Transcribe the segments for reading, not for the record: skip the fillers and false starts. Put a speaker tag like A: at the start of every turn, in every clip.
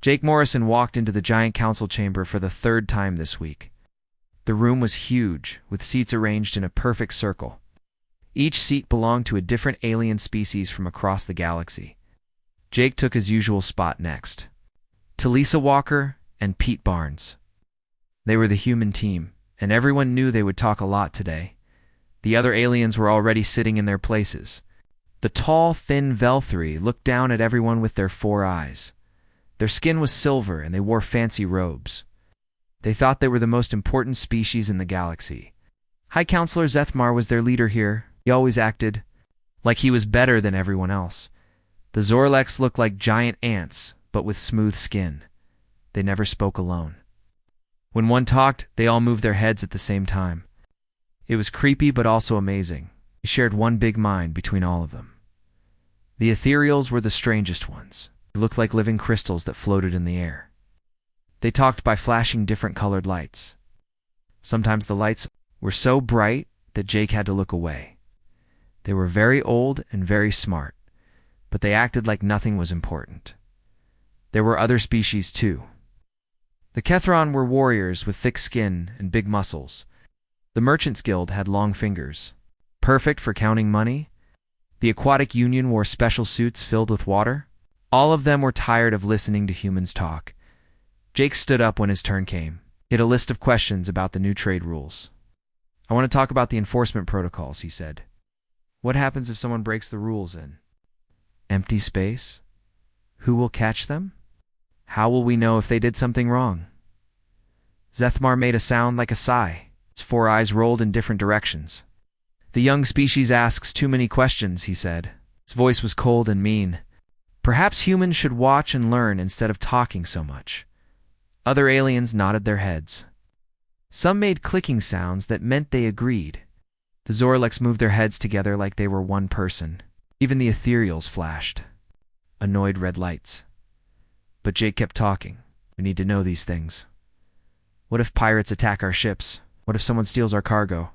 A: Jake Morrison walked into the giant council chamber for the third time this week. The room was huge, with seats arranged in a perfect circle. Each seat belonged to a different alien species from across the galaxy. Jake took his usual spot next to Lisa Walker and Pete Barnes. They were the human team, and everyone knew they would talk a lot today. The other aliens were already sitting in their places. The tall, thin Velthri looked down at everyone with their 4 eyes. Their skin was silver, and they wore fancy robes. They thought they were the most important species in the galaxy. High Counselor Zethmar was their leader here. He always acted like he was better than everyone else. The Zorleks looked like giant ants, but with smooth skin. They never spoke alone. When one talked, they all moved their heads at the same time. It was creepy but also amazing. He shared one big mind between all of them. The ethereals were the strangest ones. They looked like living crystals that floated in the air. They talked by flashing different colored lights. Sometimes the lights were so bright that Jake had to look away. They were very old and very smart, but they acted like nothing was important. There were other species too. The Kethron were warriors with thick skin and big muscles. The Merchants Guild had long fingers, perfect for counting money. The Aquatic Union wore special suits filled with water. All of them were tired of listening to humans talk. Jake stood up when his turn came. He had a list of questions about the new trade rules. "I want to talk about the enforcement protocols," he said. "What happens if someone breaks the rules in empty space? Who will catch them? How will we know if they did something wrong?" Zethmar made a sound like a sigh. His 4 eyes rolled in different directions. "The young species asks too many questions," he said. His voice was cold and mean. "Perhaps humans should watch and learn instead of talking so much." Other aliens nodded their heads. Some made clicking sounds that meant they agreed. The Zorleks moved their heads together like they were one person. Even the ethereals flashed annoyed red lights. But Jake kept talking. "We need to know these things. What if pirates attack our ships? What if someone steals our cargo?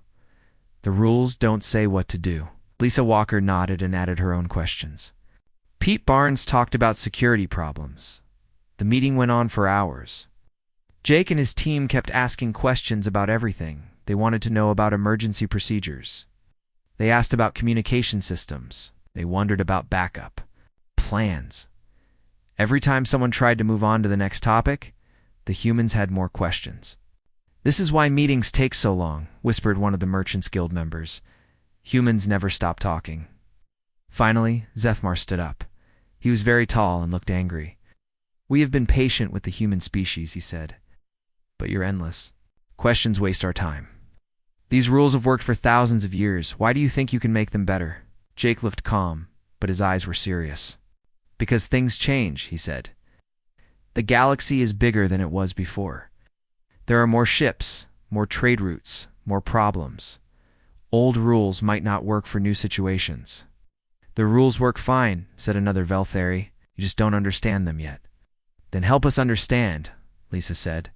A: The rules don't say what to do." Lisa Walker nodded and added her own questions. Pete Barnes talked about security problems. The meeting went on for hours. Jake and his team kept asking questions about everything. They wanted to know about emergency procedures. They asked about communication systems. They wondered about backup plans. Every time someone tried to move on to the next topic, the humans had more questions. "This is why meetings take so long," whispered one of the Merchants Guild members. Humans never stop talking. Finally, Zethmar stood up. He was very tall and looked angry. "We have been patient with the human species," he said. "But you're endless. Questions waste our time. These rules have worked for thousands of years. Why do you think you can make them better?" Jake looked calm, but his eyes were serious. "Because things change," he said. "The galaxy is bigger than it was before. There are more ships, more trade routes, more problems. Old rules might not work for new situations." "The rules work fine," said another Velthari. "You just don't understand them yet." "Then help us understand," Lisa said.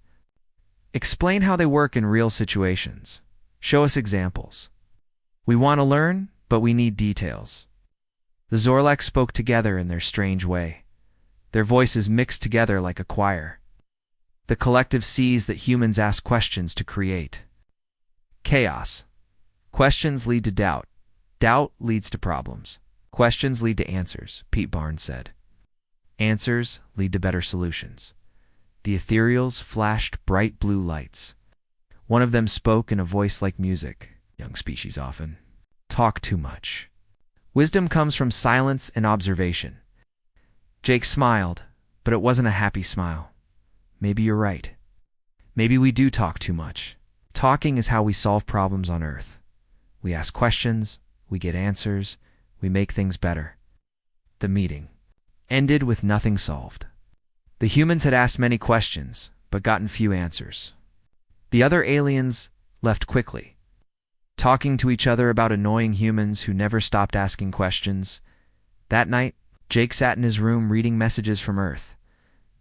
A: "Explain how they work in real situations. Show us examples. We want to learn, but we need details." The Zorleks spoke together in their strange way. Their voices mixed together like a choir. The collective sees that humans ask questions to create chaos. Questions lead to doubt. Doubt leads to problems. Questions lead to answers, Pete Barnes said. Answers lead to better solutions. The ethereals flashed bright blue lights. One of them spoke in a voice like music. Young species often talk too much. Wisdom comes from silence and observation. Jake smiled, but it wasn't a happy smile. Maybe you're right. Maybe we do talk too much. Talking is how we solve problems on Earth. We ask questions, we get answers, we make things better. The meeting ended with nothing solved. The humans had asked many questions, but gotten few answers. The other aliens left quickly, talking to each other about annoying humans who never stopped asking questions. That night, Jake sat in his room reading messages from Earth.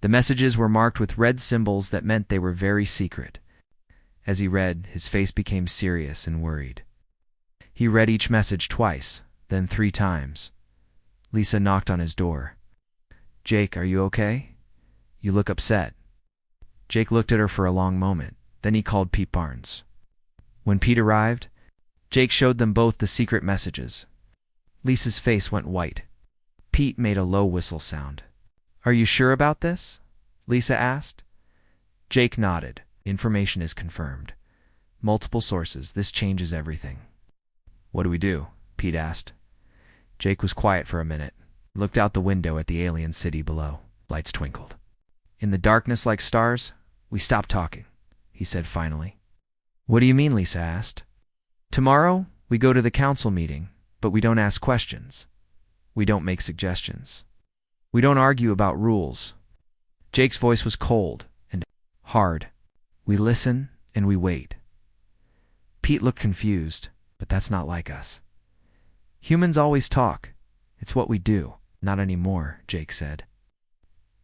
A: The messages were marked with red symbols that meant they were very secret. As he read, his face became serious and worried. He read each message twice, then 3 times. Lisa knocked on his door. "Jake, are you okay?" You look upset." Jake looked at her for a long moment. Then he called Pete Barnes. When Pete arrived, Jake showed them both the secret messages. Lisa's face went white. Pete made a low whistle sound. "Are you sure about this?" Lisa asked. Jake nodded. "Information is confirmed. Multiple sources. This changes everything." "What do we do?" Pete asked. Jake was quiet for a minute, looked out the window at the alien city below. Lights twinkled. "In the darkness like stars, we stop talking," he said finally. "What do you mean?" Lisa asked. "Tomorrow, we go to the council meeting, but we don't ask questions. We don't make suggestions. We don't argue about rules." Jake's voice was cold and hard. "We listen and we wait." Pete looked confused, but that's not like us. "Humans always talk. It's what we do." "Not anymore," Jake said.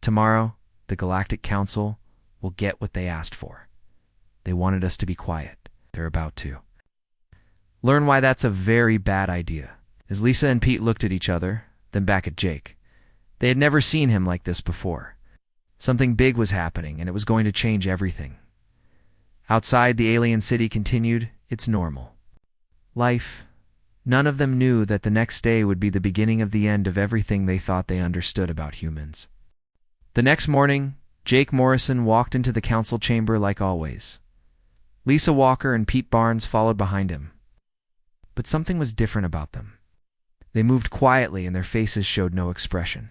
A: "Tomorrow, the Galactic Council will get what they asked for. They wanted us to be quiet. They're about to learn why that's a very bad idea." As Lisa and Pete looked at each other, then back at Jake, they had never seen him like this before. Something big was happening, and it was going to change everything. Outside, the alien city continued its normal life. None of them knew that the next day would be the beginning of the end of everything they thought they understood about humans. The next morning, Jake Morrison walked into the council chamber like always. Lisa Walker and Pete Barnes followed behind him. But something was different about them. They moved quietly and their faces showed no expression.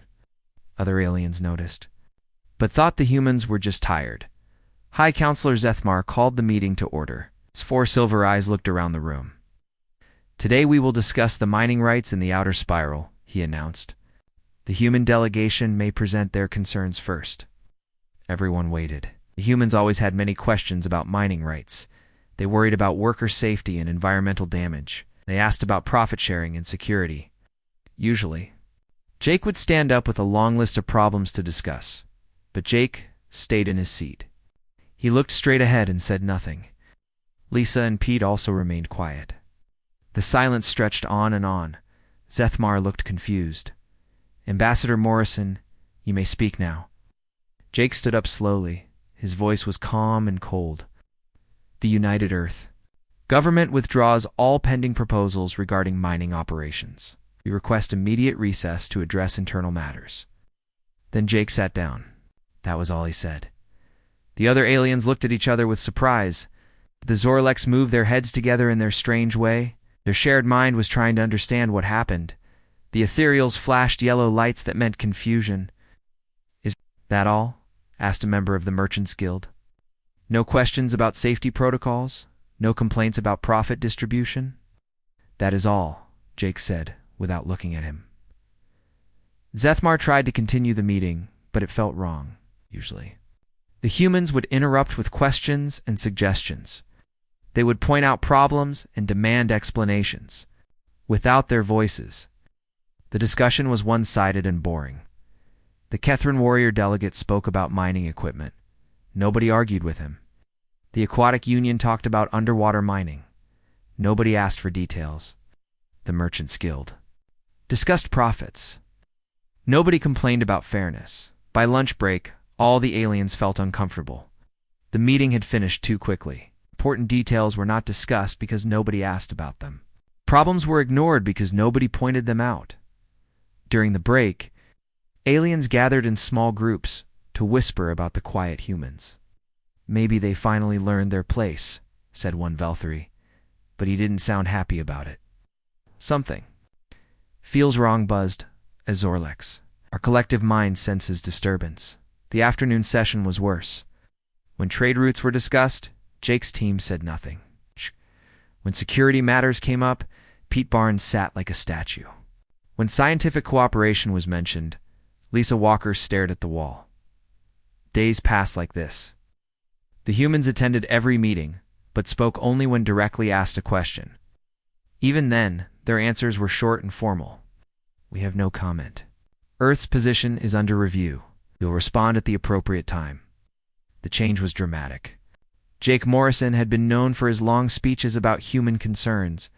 A: Other aliens noticed, but thought the humans were just tired. High Counselor Zethmar called the meeting to order. His 4 silver eyes looked around the room. "Today we will discuss the mining rights in the outer spiral," he announced. "The human delegation may present their concerns first." Everyone waited. The humans always had many questions about mining rights. They worried about worker safety and environmental damage. They asked about profit sharing and security. Usually, Jake would stand up with a long list of problems to discuss, but Jake stayed in his seat. He looked straight ahead and said nothing. Lisa and Pete also remained quiet. The silence stretched on and on. Zethmar looked confused. "Ambassador Morrison, you may speak now." Jake stood up slowly. His voice was calm and cold. "The United Earth. Government withdraws all pending proposals regarding mining operations. We request immediate recess to address internal matters." Then Jake sat down. That was all he said. The other aliens looked at each other with surprise. The Zorlex moved their heads together in their strange way. Their shared mind was trying to understand what happened. The ethereals flashed yellow lights that meant confusion. "Is that all?" asked a member of the Merchants Guild. "No questions about safety protocols? No complaints about profit distribution?" "That is all," Jake said, without looking at him. Zethmar tried to continue the meeting, but it felt wrong, usually. The humans would interrupt with questions and suggestions. They would point out problems and demand explanations, without their voices. The discussion was one-sided and boring. The Kethran warrior delegate spoke about mining equipment. Nobody argued with him. The Aquatic Union talked about underwater mining. Nobody asked for details. The Merchants Guild discussed profits. Nobody complained about fairness. By lunch break, all the aliens felt uncomfortable. The meeting had finished too quickly. Important details were not discussed because nobody asked about them. Problems were ignored because nobody pointed them out. During the break, aliens gathered in small groups to whisper about the quiet humans. "Maybe they finally learned their place," said one Velthari, but he didn't sound happy about it. "Something feels wrong," buzzed a Zorlex. "Our collective mind senses disturbance." The afternoon session was worse. When trade routes were discussed, Jake's team said nothing. When security matters came up, Pete Barnes sat like a statue. When scientific cooperation was mentioned, Lisa Walker stared at the wall. Days passed like this. The humans attended every meeting, but spoke only when directly asked a question. Even then, their answers were short and formal. "We have no comment. Earth's position is under review. You'll respond at the appropriate time." The change was dramatic. Jake Morrison had been known for his long speeches about human concerns.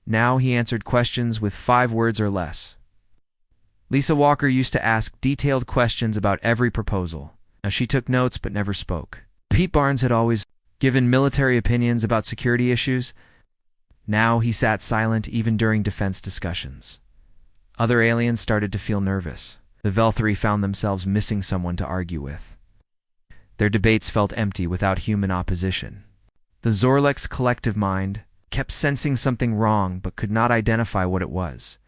A: Now he answered questions with 5 words or less. Lisa Walker used to ask detailed questions about every proposal. Now, she took notes but never spoke. Pete Barnes had always given military opinions about security issues. Now he sat silent even during defense discussions. Other aliens started to feel nervous. The Velthri found themselves missing someone to argue with. Their debates felt empty without human opposition. The Zorlek's collective mind kept sensing something wrong but could not identify what it was.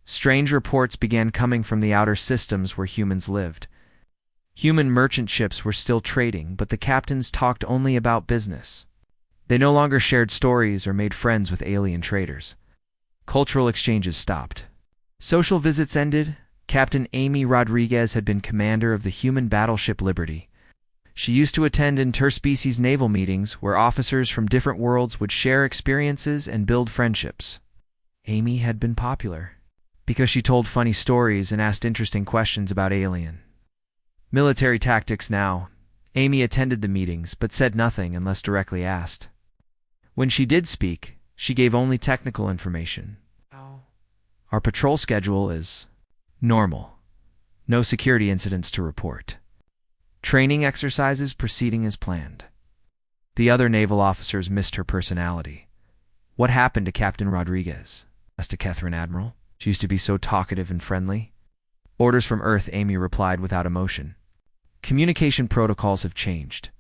A: Strange reports began coming from the outer systems where humans lived. Human merchant ships were still trading, but the captains talked only about business. They no longer shared stories or made friends with alien traders. Cultural exchanges stopped. Social visits ended. Captain Amy Rodriguez had been commander of the human battleship Liberty. She used to attend interspecies naval meetings where officers from different worlds would share experiences and build friendships. Amy had been popular because she told funny stories and asked interesting questions about alien military tactics. Now, Amy attended the meetings but said nothing unless directly asked. When she did speak, she gave only technical information. Our patrol schedule is normal. No security incidents to report. Training exercises proceeding as planned. The other naval officers missed her personality. What happened to Captain Rodriguez? Asked a Catherine Admiral. She used to be so talkative and friendly. Orders from Earth, Amy replied without emotion. Communication protocols have changed.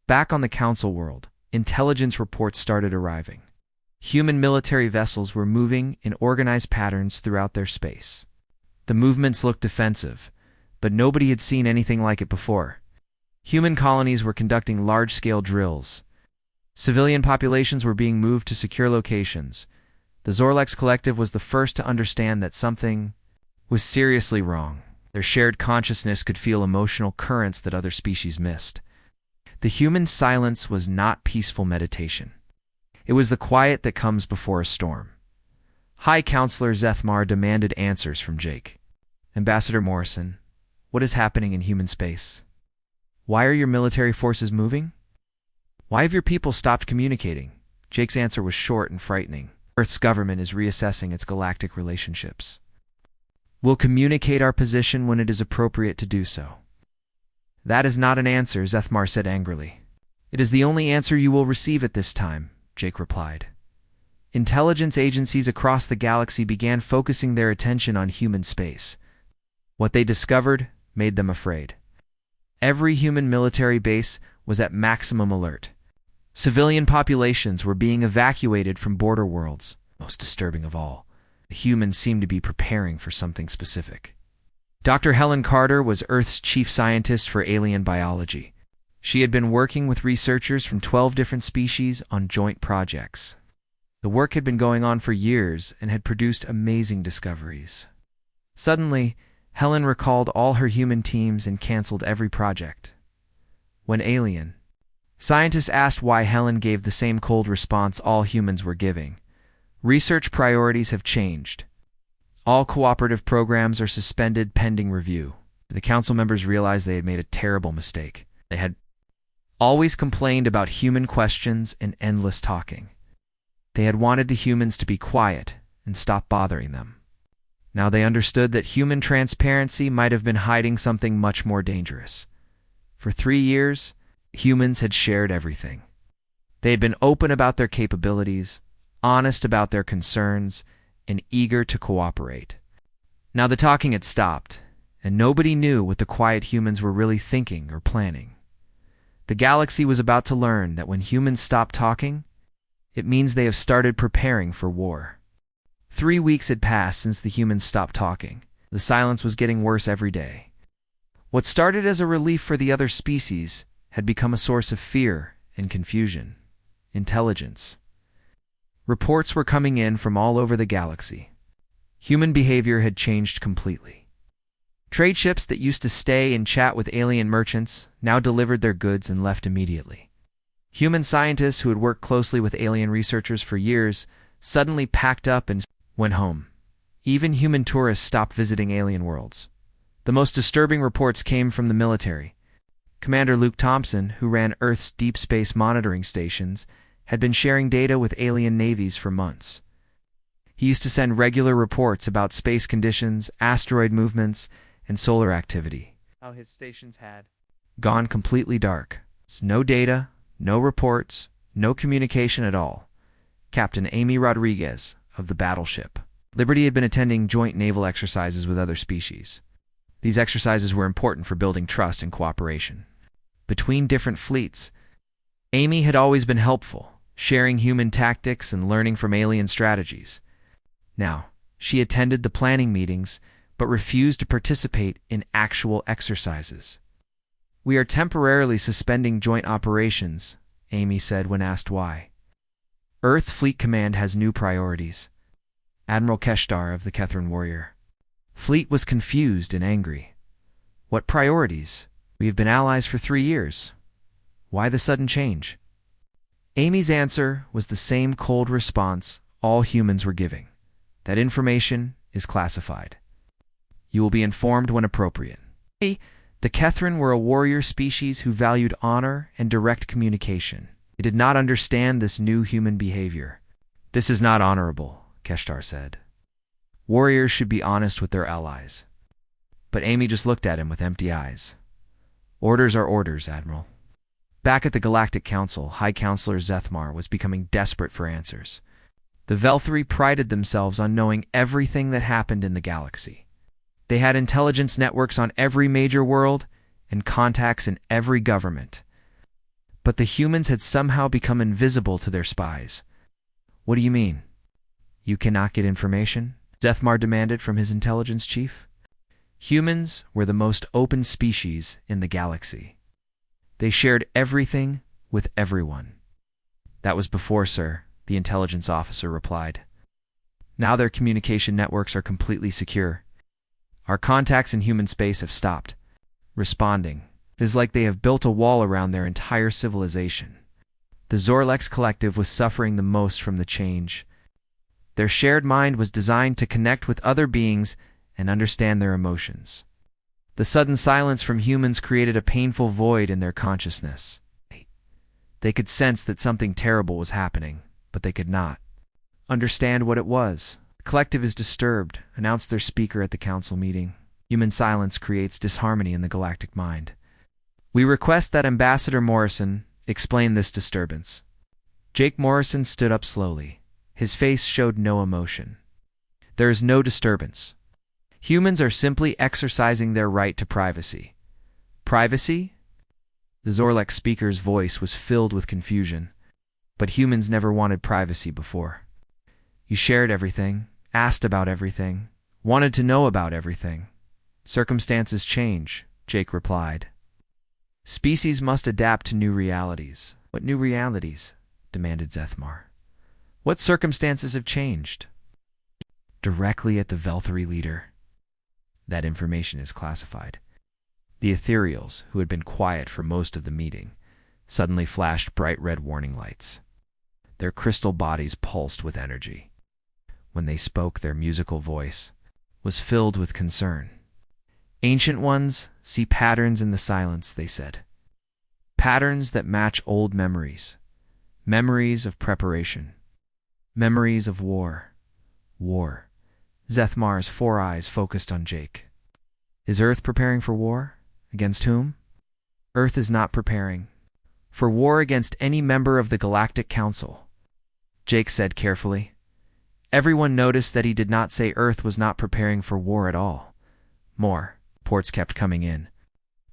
A: Back on the Council world, intelligence reports started arriving. Human military vessels were moving in organized patterns throughout their space. The movements looked defensive, but nobody had seen anything like it before. Human colonies were conducting large-scale drills. Civilian populations were being moved to secure locations. The Zorlek's collective was the first to understand that something was seriously wrong. Their shared consciousness could feel emotional currents that other species missed. The human silence was not peaceful meditation. It was the quiet that comes before a storm. High Counselor Zethmar demanded answers from Jake. Ambassador Morrison, what is happening in human space? Why are your military forces moving? Why have your people stopped communicating? Jake's answer was short and frightening. Earth's government is reassessing its galactic relationships. We'll communicate our position when it is appropriate to do so. That is not an answer, Zethmar said angrily. It is the only answer you will receive at this time, Jake replied. Intelligence agencies across the galaxy began focusing their attention on human space. What they discovered made them afraid. Every human military base was at maximum alert. Civilian populations were being evacuated from border worlds. Most disturbing of all, the humans seemed to be preparing for something specific. Dr. Helen Carter was Earth's chief scientist for alien biology. She had been working with researchers from 12 different species on joint projects. The work had been going on for years and had produced amazing discoveries. Suddenly, Helen recalled all her human teams and canceled every project. When alien, scientists asked why Helen gave the same cold response all humans were giving. Research priorities have changed. All cooperative programs are suspended pending review. The council members realized they had made a terrible mistake. They had always complained about human questions and endless talking. They had wanted the humans to be quiet and stop bothering them. Now they understood that human transparency might have been hiding something much more dangerous. For 3 years, humans had shared everything. They had been open about their capabilities, honest about their concerns, and eager to cooperate. Now the talking had stopped, and nobody knew what the quiet humans were really thinking or planning. The galaxy was about to learn that when humans stop talking, it means they have started preparing for war. 3 weeks had passed since the humans stopped talking. The silence was getting worse every day. What started as a relief for the other species had become a source of fear and confusion. Intelligence. Reports were coming in from all over the galaxy. Human behavior had changed completely. Trade ships that used to stay and chat with alien merchants now delivered their goods and left immediately. Human scientists who had worked closely with alien researchers for years suddenly packed up and went home. Even human tourists stopped visiting alien worlds. The most disturbing reports came from the military. Commander Luke Thompson, who ran Earth's deep space monitoring stations, had been sharing data with alien navies for months. He used to send regular reports about space conditions, asteroid movements, and solar activity. How his stations had Gone completely dark. No data, no reports, no communication at all. Captain Amy Rodriguez of the battleship Liberty had been attending joint naval exercises with other species. These exercises were important for building trust and cooperation between different fleets. Amy had always been helpful, sharing human tactics and learning from alien strategies. Now, she attended the planning meetings, but refused to participate in actual exercises. "We are temporarily suspending joint operations," Amy said when asked why. "Earth Fleet Command has new priorities." Admiral Keshtar of the Kethran Warrior Fleet was confused and angry. "What priorities? We have been allies for 3 years. Why the sudden change?" Amy's answer was the same cold response all humans were giving. "That information is classified. You will be informed when appropriate." The Kethran were a warrior species who valued honor and direct communication. They did not understand this new human behavior. "This is not honorable," Keshtar said. "Warriors should be honest with their allies." But Amy just looked at him with empty eyes. "Orders are orders, Admiral." Back at the Galactic Council, High Counselor Zethmar was becoming desperate for answers. The Velthari prided themselves on knowing everything that happened in the galaxy. They had intelligence networks on every major world and contacts in every government. But the humans had somehow become invisible to their spies. "What do you mean? You cannot get information?" Zethmar demanded from his intelligence chief. Humans were the most open species in the galaxy. They shared everything with everyone. "That was before, sir," the intelligence officer replied. "Now their communication networks are completely secure. Our contacts in human space have stopped responding. It is like they have built a wall around their entire civilization." The Zorlex Collective was suffering the most from the change. Their shared mind was designed to connect with other beings and understand their emotions. The sudden silence from humans created a painful void in their consciousness. They could sense that something terrible was happening, but they could not understand what it was. "The collective is disturbed," announced their speaker at the council meeting. "Human silence creates disharmony in the galactic mind. We request that Ambassador Morrison explain this disturbance." Jake Morrison stood up slowly. His face showed no emotion. "There is no disturbance. Humans are simply exercising their right to privacy." "Privacy?" The Zorlex speaker's voice was filled with confusion. "But humans never wanted privacy before. You shared everything, asked about everything, wanted to know about everything. Circumstances change," Jake replied. "Species must adapt to new realities." "What new realities?" demanded Zethmar. "What circumstances have changed?" Directly at the Velthari leader. "That information is classified." The ethereals, who had been quiet for most of the meeting, suddenly flashed bright red warning lights. Their crystal bodies pulsed with energy. When they spoke, their musical voice was filled with concern. "Ancient ones see patterns in the silence," they said. "Patterns that match old memories. Memories of preparation. Memories of war. War." Zethmar's 4 eyes focused on Jake. "Is Earth preparing for war? Against whom?" "Earth is not preparing for war against any member of the Galactic Council," Jake said carefully. Everyone noticed that he did not say Earth was not preparing for war at all. More reports kept coming in.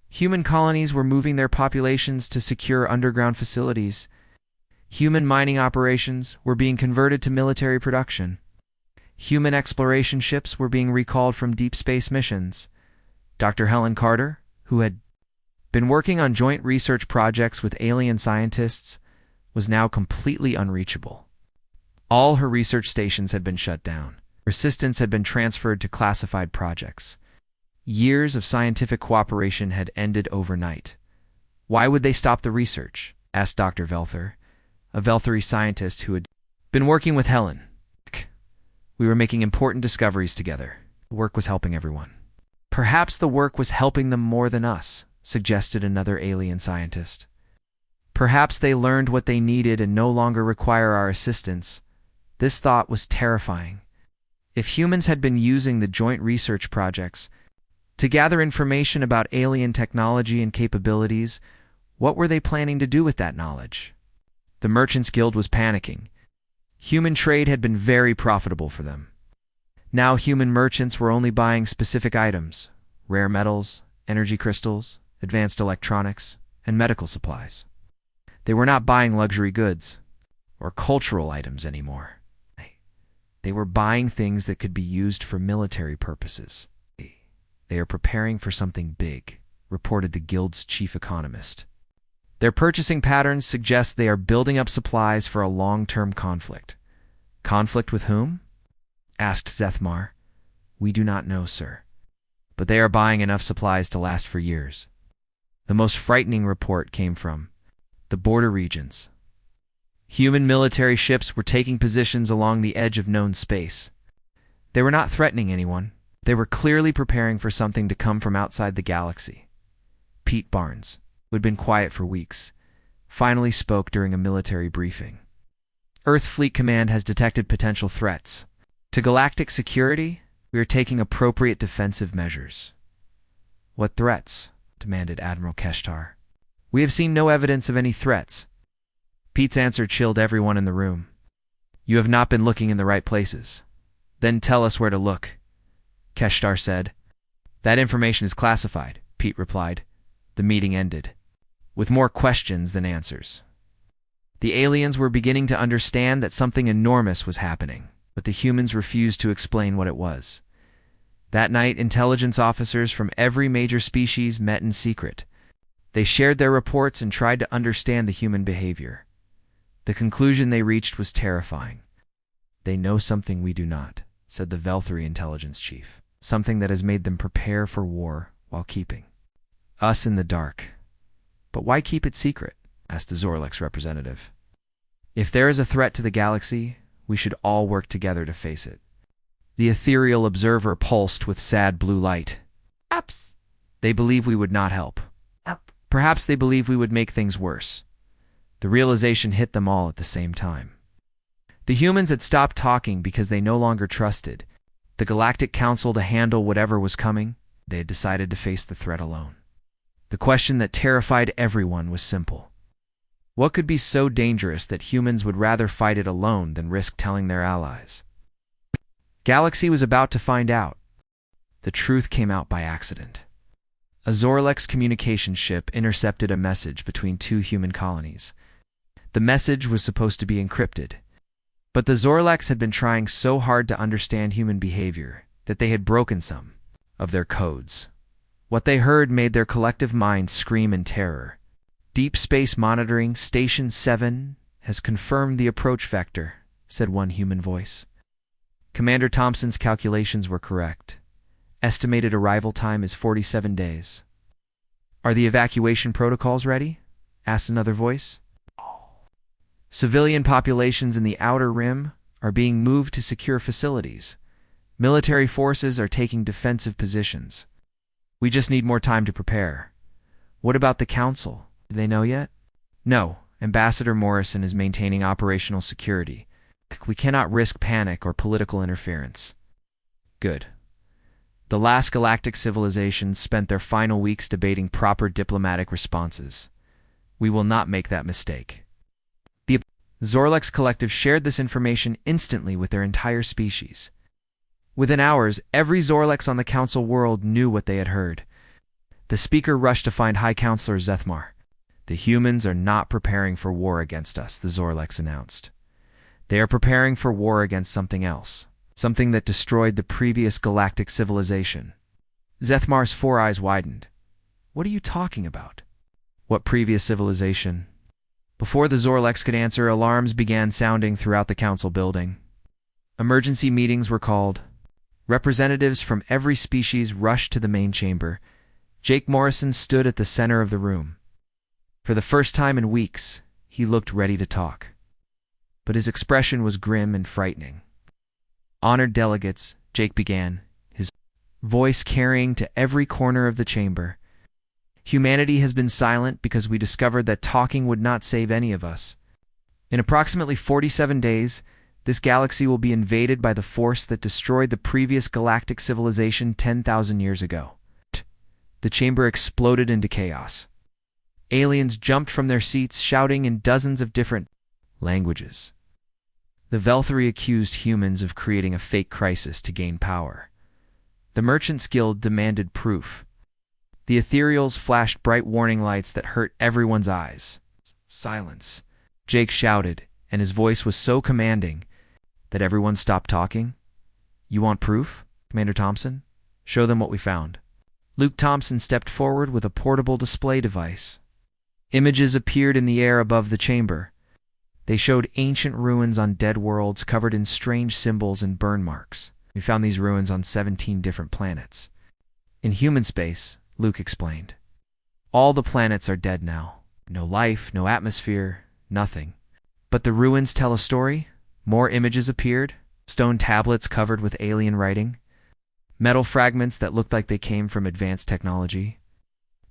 A: Human colonies were moving their populations to secure underground facilities. Human mining operations were being converted to military production. Human exploration ships were being recalled from deep space missions. Dr. Helen Carter, who had been working on joint research projects with alien scientists, was now completely unreachable. All her research stations had been shut down. Her assistants had been transferred to classified projects. Years of scientific cooperation had ended overnight. "Why would they stop the research?" asked Dr. Velthar, a Velthari scientist who had been working with Helen. "We were making important discoveries together. The work was helping everyone." "Perhaps the work was helping them more than us," suggested another alien scientist. "Perhaps they learned what they needed and no longer require our assistance." This thought was terrifying. If humans had been using the joint research projects, To gather information about alien technology and capabilities. What were they planning to do with that knowledge? The Merchants Guild was panicking. Human trade had been very profitable for them. Now human merchants were only buying specific items: rare metals, energy crystals, advanced electronics, and medical supplies. They were not buying luxury goods or cultural items anymore. They were buying things that could be used for military purposes. They are preparing for something big, reported the Guild's chief economist. Their purchasing patterns suggest they are building up supplies for a long-term conflict. Conflict with whom? Asked Zethmar. We do not know, sir. But they are buying enough supplies to last for years. The most frightening report came from the border regions. Human military ships were taking positions along the edge of known space. They were not threatening anyone. They were clearly preparing for something to come from outside the galaxy. Pete Barnes, who had been quiet for weeks, finally spoke during a military briefing. Earth Fleet Command has detected potential threats. To galactic security, we are taking appropriate defensive measures. What threats? Demanded Admiral Keshtar. We have seen no evidence of any threats. Pete's answer chilled everyone in the room. You have not been looking in the right places. Then tell us where to look, Keshtar said. That information is classified, Pete replied. The meeting ended, with more questions than answers. The aliens were beginning to understand that something enormous was happening, but the humans refused to explain what it was. That night, intelligence officers from every major species met in secret. They shared their reports and tried to understand the human behavior. The conclusion they reached was terrifying. They know something we do not, said the Velthari intelligence chief. Something that has made them prepare for war while keeping us in the dark. But why keep it secret? Asked the Zorlex representative. If there is a threat to the galaxy, we should all work together to face it. The ethereal observer pulsed with sad blue light. Perhaps they believe we would not help. Perhaps they believe we would make things worse. The realization hit them all at the same time. The humans had stopped talking because they no longer trusted the Galactic Council to handle whatever was coming. They had decided to face the threat alone. The question that terrified everyone was simple. What could be so dangerous that humans would rather fight it alone than risk telling their allies? Galaxy was about to find out. The truth came out by accident. A Zorlex communication ship intercepted a message between two human colonies. The message was supposed to be encrypted, but the Zorlex had been trying so hard to understand human behavior that they had broken some of their codes. What they heard made their collective minds scream in terror. Deep Space Monitoring Station 7 has confirmed the approach vector, said one human voice. Commander Thompson's calculations were correct. Estimated arrival time is 47 days. Are the evacuation protocols ready? Asked another voice. Civilian populations in the outer rim are being moved to secure facilities. Military forces are taking defensive positions. We just need more time to prepare. What about the council? Do they know yet? No. Ambassador Morrison is maintaining operational security. We cannot risk panic or political interference. Good. The last galactic civilizations spent their final weeks debating proper diplomatic responses. We will not make that mistake. The Zorlex Collective shared this information instantly with their entire species. Within hours, every Zorlex on the Council world knew what they had heard. The speaker rushed to find High Counselor Zethmar. The humans are not preparing for war against us, the Zorlex announced. They are preparing for war against something else. Something that destroyed the previous galactic civilization. Zethmar's four eyes widened. What are you talking about? What previous civilization? Before the Zorlex could answer, alarms began sounding throughout the council building. Emergency meetings were called. Representatives from every species rushed to the main chamber. Jake Morrison stood at the center of the room. For the first time in weeks, he looked ready to talk. But his expression was grim and frightening. Honored delegates, Jake began, his voice carrying to every corner of the chamber. Humanity has been silent because we discovered that talking would not save any of us. In approximately 47 days, this galaxy will be invaded by the force that destroyed the previous galactic civilization 10,000 years ago. The chamber exploded into chaos. Aliens jumped from their seats, shouting in dozens of different languages. The Velthari accused humans of creating a fake crisis to gain power. The Merchants Guild demanded proof. The Ethereals flashed bright warning lights that hurt everyone's eyes. Silence, Jake shouted, and his voice was so commanding that everyone stopped talking. You want proof, Commander Thompson? Show them what we found. Luke Thompson stepped forward with a portable display device. Images appeared in the air above the chamber. They showed ancient ruins on dead worlds covered in strange symbols and burn marks. We found these ruins on 17 different planets. In human space, Luke explained. All the planets are dead now. No life, no atmosphere, nothing. But the ruins tell a story. More images appeared. Stone tablets covered with alien writing. Metal fragments that looked like they came from advanced technology.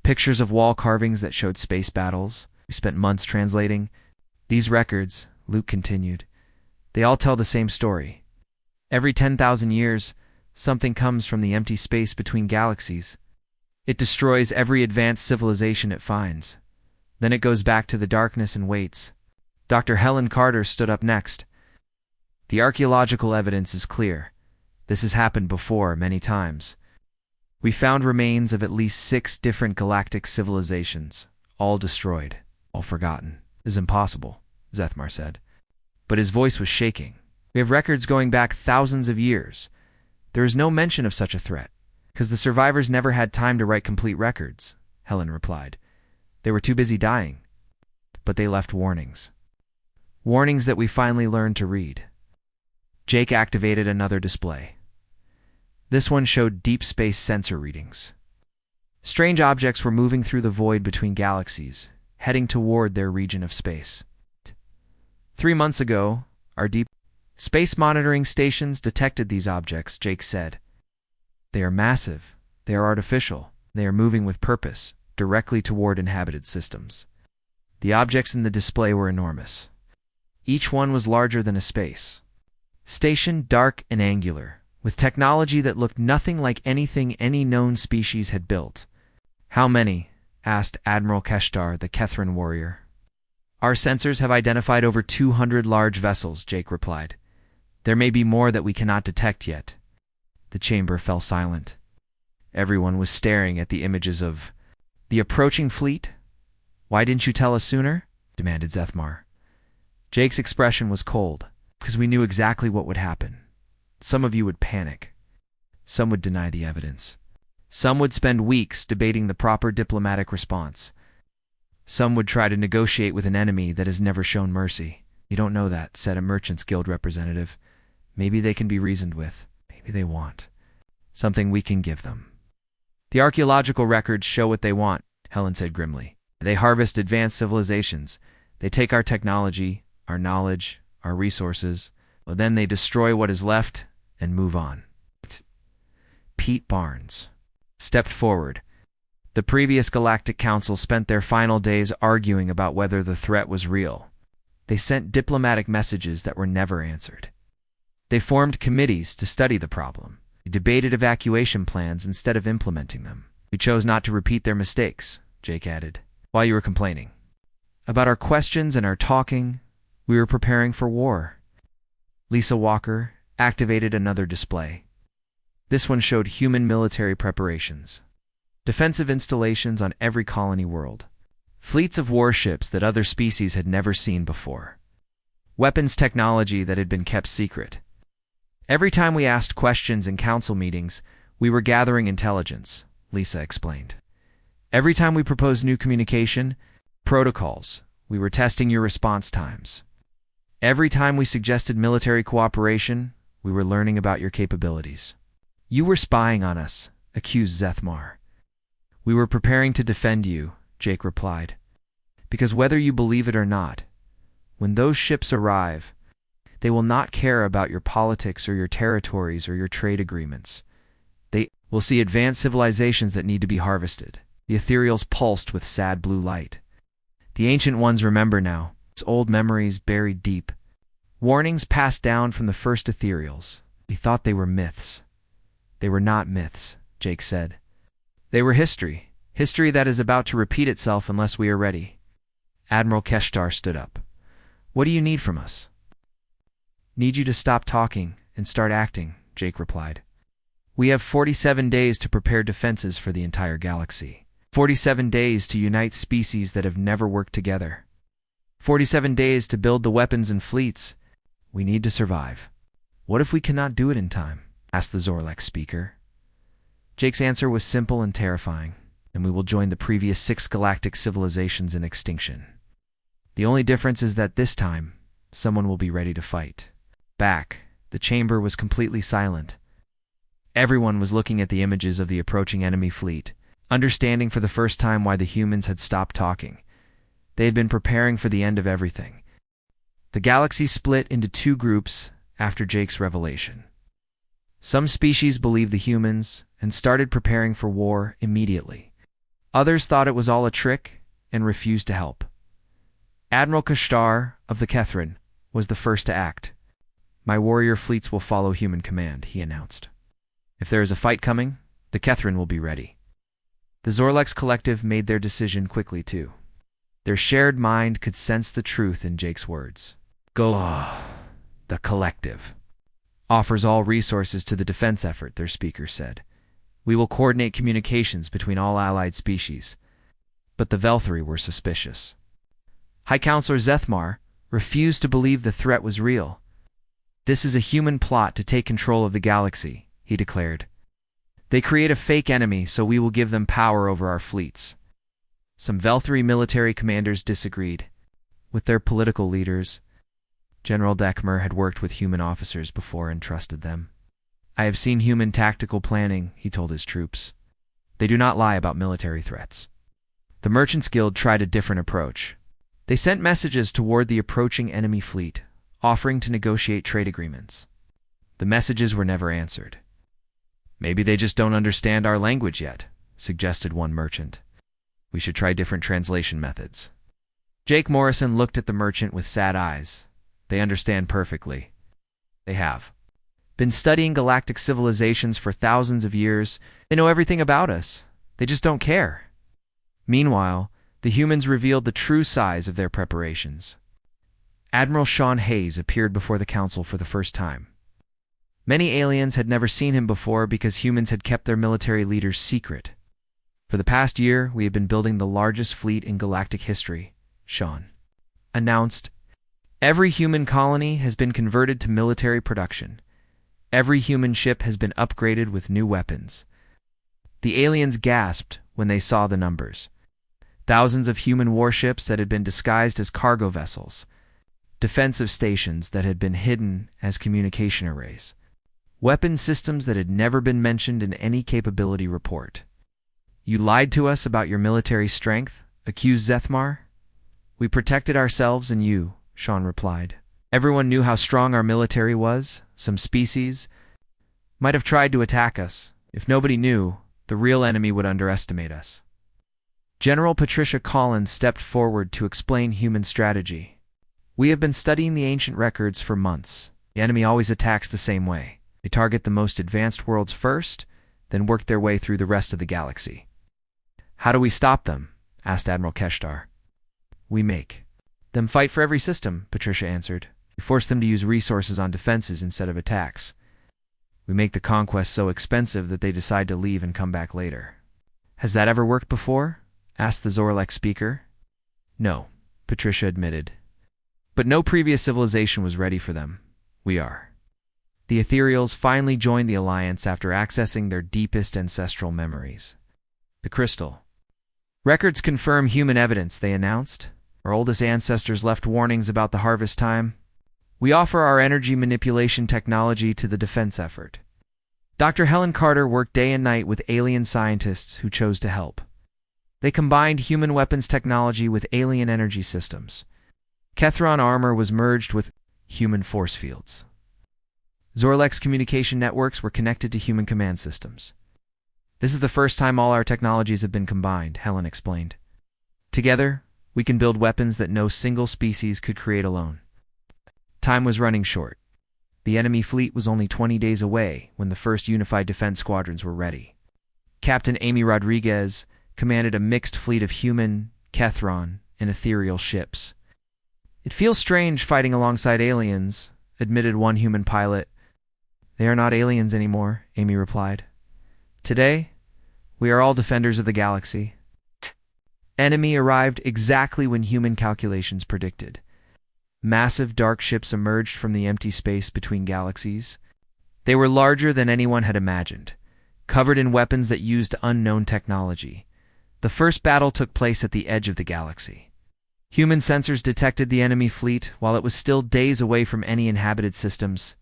A: Pictures of wall carvings that showed space battles. We spent months translating. These records, Luke continued, they all tell the same story. Every 10,000 years, something comes from the empty space between galaxies. It destroys every advanced civilization it finds. Then it goes back to the darkness and waits. Dr. Helen Carter stood up next. The archaeological evidence is clear. This has happened before many times. We found remains of at least 6 different galactic civilizations, all destroyed, all forgotten. It is impossible, Zethmar said. But his voice was shaking. We have records going back thousands of years. There is no mention of such a threat, because the survivors never had time to write complete records, Helen replied. They were too busy dying. But they left warnings. Warnings that we finally learned to read. Jake activated another display. This one showed deep space sensor readings. Strange objects were moving through the void between galaxies, heading toward their region of space. 3 months ago, our deep space monitoring stations detected these objects, Jake said. They are massive. They are artificial. They are moving with purpose, directly toward inhabited systems. The objects in the display were enormous. Each one was larger than a space station, dark and angular, with technology that looked nothing like anything any known species had built. How many? Asked Admiral Keshtar, the Kethran warrior. Our sensors have identified over 200 large vessels, Jake replied. There may be more that we cannot detect yet. The chamber fell silent. Everyone was staring at the images of the approaching fleet. Why didn't you tell us sooner? Demanded Zethmar. Jake's expression was cold, because we knew exactly what would happen. Some of you would panic. Some would deny the evidence. Some would spend weeks debating the proper diplomatic response. Some would try to negotiate with an enemy that has never shown mercy. You don't know that, said a Merchants Guild representative. Maybe they can be reasoned with. Maybe they want something we can give them. The archaeological records show what they want, Helen said grimly. They harvest advanced civilizations. They take our technology, our knowledge, our resources. Well, then they destroy what is left and move on. Pete Barnes stepped forward. The previous Galactic Council spent their final days arguing about whether the threat was real. They sent diplomatic messages that were never answered. They formed committees to study the problem. They debated evacuation plans instead of implementing them. We chose not to repeat their mistakes, Jake added, while you were complaining. About our questions and our talking, we were preparing for war. Lisa Walker activated another display. This one showed human military preparations. Defensive installations on every colony world. Fleets of warships that other species had never seen before. Weapons technology that had been kept secret. Every time we asked questions in council meetings, we were gathering intelligence, Lisa explained. Every time we proposed new communication protocols, we were testing your response times. Every time we suggested military cooperation, we were learning about your capabilities. You were spying on us, accused Zethmar. We were preparing to defend you, Jake replied. Because whether you believe it or not, when those ships arrive, they will not care about your politics or your territories or your trade agreements. They will see advanced civilizations that need to be harvested. The ethereals pulsed with sad blue light. The ancient ones remember now, its old memories buried deep. Warnings passed down from the first ethereals. We thought they were myths. They were not myths, Jake said. They were history, history that is about to repeat itself unless we are ready. Admiral Keshtar stood up. What do you need from us? Need you to stop talking and start acting, Jake replied. We have 47 days to prepare defenses for the entire galaxy. 47 days to unite species that have never worked together. 47 days to build the weapons and fleets. We need to survive. What if we cannot do it in time? Asked the Zorlex speaker. Jake's answer was simple and terrifying, and we will join the previous 6 galactic civilizations in extinction. The only difference is that this time, someone will be ready to fight. Back, the chamber was completely silent. Everyone was looking at the images of the approaching enemy fleet, understanding for the first time why the humans had stopped talking. They had been preparing for the end of everything. The galaxy split into 2 groups after Jake's revelation. Some species believed the humans and started preparing for war immediately. Others thought it was all a trick and refused to help. Admiral Keshtar of the Kethrin was the first to act. My warrior fleets will follow human command, he announced. If there is a fight coming, the Kethrin will be ready. The Zorlex collective made their decision quickly, too. Their shared mind could sense the truth in Jake's words. Go. The collective offers all resources to the defense effort, their speaker said. We will coordinate communications between all allied species. But the Velthari were suspicious. High Counselor Zethmar refused to believe the threat was real. This is a human plot to take control of the galaxy, he declared. They create a fake enemy, so we will give them power over our fleets. Some Velthari military commanders disagreed with their political leaders. General Dekmer had worked with human officers before and trusted them. I have seen human tactical planning, he told his troops. They do not lie about military threats. The Merchants Guild tried a different approach. They sent messages toward the approaching enemy fleet, offering to negotiate trade agreements. The messages were never answered. Maybe they just don't understand our language yet, suggested one merchant. We should try different translation methods. Jake Morrison looked at the merchant with sad eyes. They understand perfectly. They have been studying galactic civilizations for thousands of years. They know everything about us. They just don't care. Meanwhile, the humans revealed the true size of their preparations. Admiral Sean Hayes appeared before the council for the first time. Many aliens had never seen him before because humans had kept their military leaders secret. For the past year, we have been building the largest fleet in galactic history, Sean announced. Every human colony has been converted to military production. Every human ship has been upgraded with new weapons. The aliens gasped when they saw the numbers. Thousands of human warships that had been disguised as cargo vessels. Defensive stations that had been hidden as communication arrays. Weapon systems that had never been mentioned in any capability report. You lied to us about your military strength, accused Zethmar. We protected ourselves and you, Sean replied. Everyone knew how strong our military was. Some species might have tried to attack us. If nobody knew, the real enemy would underestimate us. General Patricia Collins stepped forward to explain human strategy. We have been studying the ancient records for months. The enemy always attacks the same way. They target the most advanced worlds first, then work their way through the rest of the galaxy. How do we stop them? Asked Admiral Keshtar. We make them fight for every system, Patricia answered. We force them to use resources on defenses instead of attacks. We make the conquest so expensive that they decide to leave and come back later. Has that ever worked before? Asked the Zorlex speaker. No, Patricia admitted. But no previous civilization was ready for them. We are. The Ethereals finally joined the Alliance after accessing their deepest ancestral memories. The crystal. Records confirm human evidence, they announced. Our oldest ancestors left warnings about the harvest time. We offer our energy manipulation technology to the defense effort. Dr. Helen Carter worked day and night with alien scientists who chose to help. They combined human weapons technology with alien energy systems. Kethron armor was merged with human force fields. Zorlex communication networks were connected to human command systems. This is the first time all our technologies have been combined, Helen explained. Together, we can build weapons that no single species could create alone. Time was running short. The enemy fleet was only 20 days away when the first unified defense squadrons were ready. Captain Amy Rodriguez commanded a mixed fleet of human, Kethron, and ethereal ships. "It feels strange fighting alongside aliens," admitted one human pilot. "They are not aliens anymore," Amy replied. "Today, we are all defenders of the galaxy." Enemy arrived exactly when human calculations predicted. Massive dark ships emerged from the empty space between galaxies. They were larger than anyone had imagined, covered in weapons that used unknown technology. The first battle took place at the edge of the galaxy. Human sensors detected the enemy fleet while it was still days away from any inhabited systems.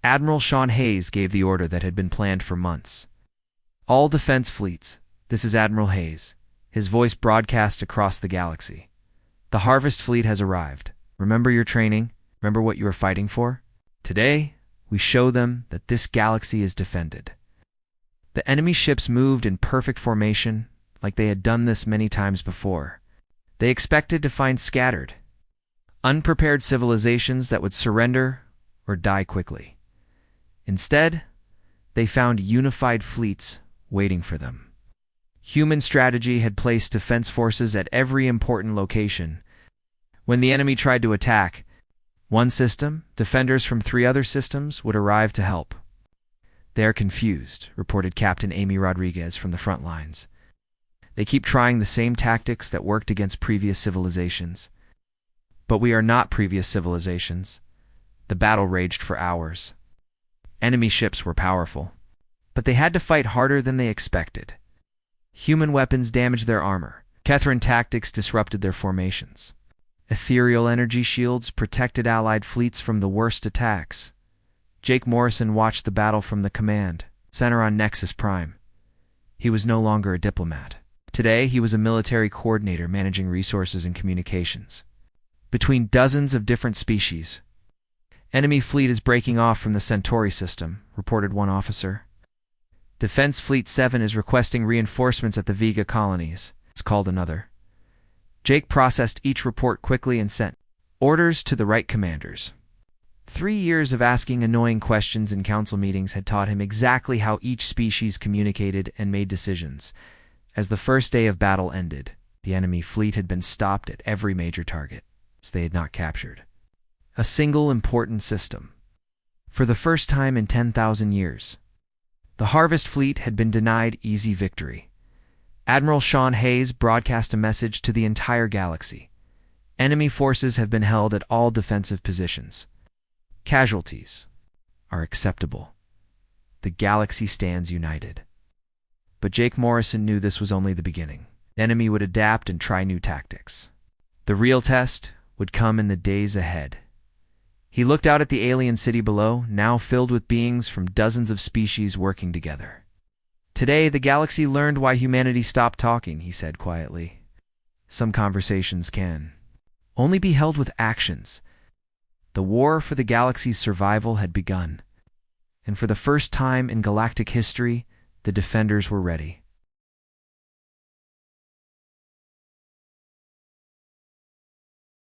A: Admiral Sean Hayes gave the order that had been planned for months. "All defense fleets, this is Admiral Hayes." His voice broadcast across the galaxy. "The Harvest fleet has arrived. Remember your training? Remember what you are fighting for? Today, we show them that this galaxy is defended." The enemy ships moved in perfect formation, like they had done this many times before. They expected to find scattered, unprepared civilizations that would surrender or die quickly. Instead, they found unified fleets waiting for them. Human strategy had placed defense forces at every important location. When the enemy tried to attack one system, defenders from 3 other systems would arrive to help. "They are confused," reported Captain Amy Rodriguez from the front lines. "They keep trying the same tactics that worked against previous civilizations." "But we are not previous civilizations." The battle raged for hours. Enemy ships were powerful, but they had to fight harder than they expected. Human weapons damaged their armor. Kethran tactics disrupted their formations. Ethereal energy shields protected Allied fleets from the worst attacks. Jake Morrison watched the battle from the command center on Nexus Prime. He was no longer a diplomat. Today, he was a military coordinator managing resources and communications between dozens of different species. "Enemy fleet is breaking off from the Centauri system," reported one officer. "Defense Fleet 7 is requesting reinforcements at the Vega colonies," called another. Jake processed each report quickly and sent orders to the right commanders. 3 years of asking annoying questions in council meetings had taught him exactly how each species communicated and made decisions. As the first day of battle ended, the enemy fleet had been stopped at every major target they had not captured. A single important system. For the first time in 10,000 years, the Harvest fleet had been denied easy victory. Admiral Sean Hayes broadcast a message to the entire galaxy. "Enemy forces have been held at all defensive positions. Casualties are acceptable. The galaxy stands united." But Jake Morrison knew this was only the beginning. The enemy would adapt and try new tactics. The real test would come in the days ahead. He looked out at the alien city below, now filled with beings from dozens of species working together. "Today, the galaxy learned why humanity stopped talking," he said quietly. "Some conversations can only be held with actions." The war for the galaxy's survival had begun, and for the first time in galactic history, the defenders were ready.